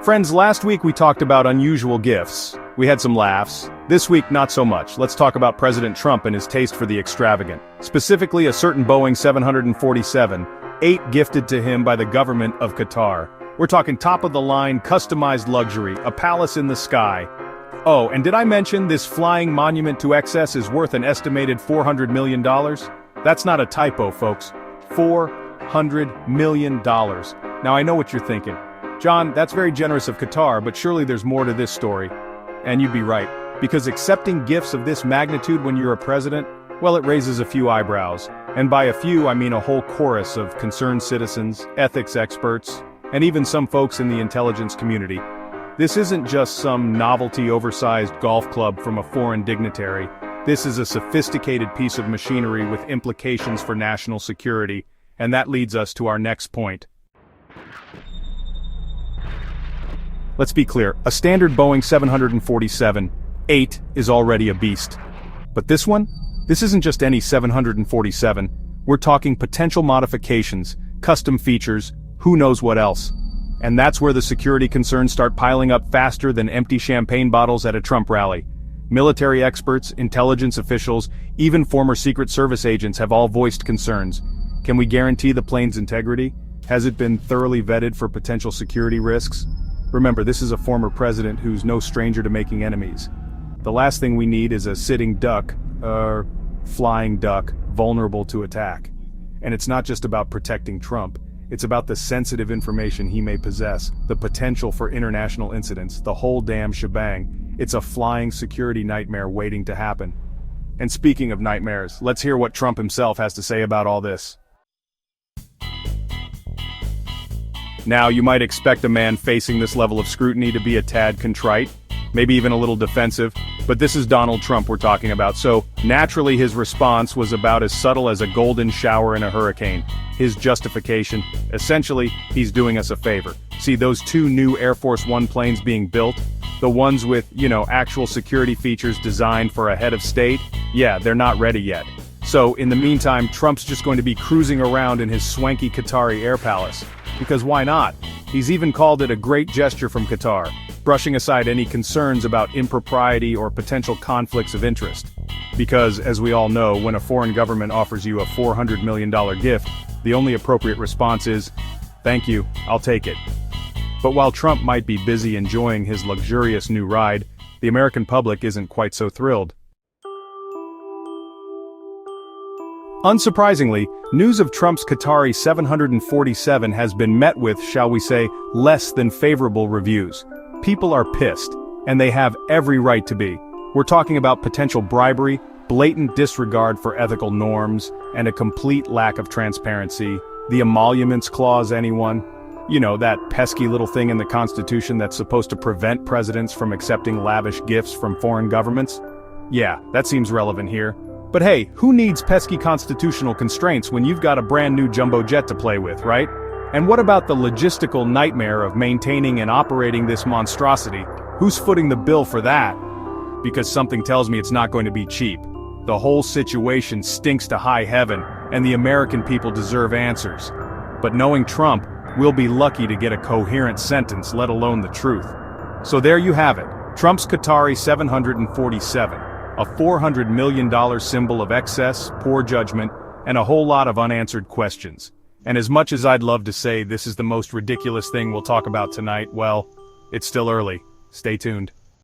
Friends, last week we talked about unusual gifts. We had some laughs. This week, not so much. Let's talk about President Trump and his taste for the extravagant. Specifically, a certain Boeing 747, 8 gifted to him by the government of Qatar. We're talking top-of-the-line, customized luxury, a palace in the sky. Oh, and did I mention this flying monument to excess is worth an estimated $400 million? That's not a typo, folks. $400 million. Now I know what you're thinking. John, that's very generous of Qatar, but surely there's more to this story. And you'd be right, because accepting gifts of this magnitude when you're a president, well, it raises a few eyebrows. And by a few, I mean a whole chorus of concerned citizens, ethics experts, and even some folks in the intelligence community. This isn't just some novelty oversized golf club from a foreign dignitary. This is a sophisticated piece of machinery with implications for national security, and that leads us to our next point. Let's be clear, a standard Boeing 747-8 is already a beast. But this one? This isn't just any 747. We're talking potential modifications, custom features, who knows what else. And that's where the security concerns start piling up faster than empty champagne bottles at a Trump rally. Military experts, intelligence officials, even former Secret Service agents have all voiced concerns. Can we guarantee the plane's integrity? Has it been thoroughly vetted for potential security risks? Remember, this is a former president who's no stranger to making enemies. The last thing we need is a sitting duck, flying duck, vulnerable to attack. And it's not just about protecting Trump. It's about the sensitive information he may possess, the potential for international incidents, the whole damn shebang. It's a flying security nightmare waiting to happen. And speaking of nightmares, let's hear what Trump himself has to say about all this. Now, you might expect a man facing this level of scrutiny to be a tad contrite, maybe even a little defensive, but this is Donald Trump we're talking about, so naturally his response was about as subtle as a golden shower in a hurricane. His justification, essentially, he's doing us a favor. See those 2 new Air Force One planes being built? The ones with, actual security features designed for a head of state? Yeah, they're not ready yet. So, in the meantime, Trump's just going to be cruising around in his swanky Qatari air palace. Because why not? He's even called it a great gesture from Qatar, brushing aside any concerns about impropriety or potential conflicts of interest. Because, as we all know, when a foreign government offers you a $400 million gift, the only appropriate response is, "Thank you, I'll take it." But while Trump might be busy enjoying his luxurious new ride, the American public isn't quite so thrilled. Unsurprisingly, news of Trump's Qatari 747 has been met with, shall we say, less than favorable reviews. People are pissed, and they have every right to be. We're talking about potential bribery, blatant disregard for ethical norms, and a complete lack of transparency. The emoluments clause, anyone? That pesky little thing in the Constitution that's supposed to prevent presidents from accepting lavish gifts from foreign governments? Yeah, that seems relevant here. But hey, who needs pesky constitutional constraints when you've got a brand new jumbo jet to play with, right? And what about the logistical nightmare of maintaining and operating this monstrosity? Who's footing the bill for that? Because something tells me it's not going to be cheap. The whole situation stinks to high heaven, and the American people deserve answers. But knowing Trump, we'll be lucky to get a coherent sentence, let alone the truth. So there you have it, Trump's Qatari 747. A $400 million symbol of excess, poor judgment, and a whole lot of unanswered questions. And as much as I'd love to say this is the most ridiculous thing we'll talk about tonight, well, it's still early. Stay tuned.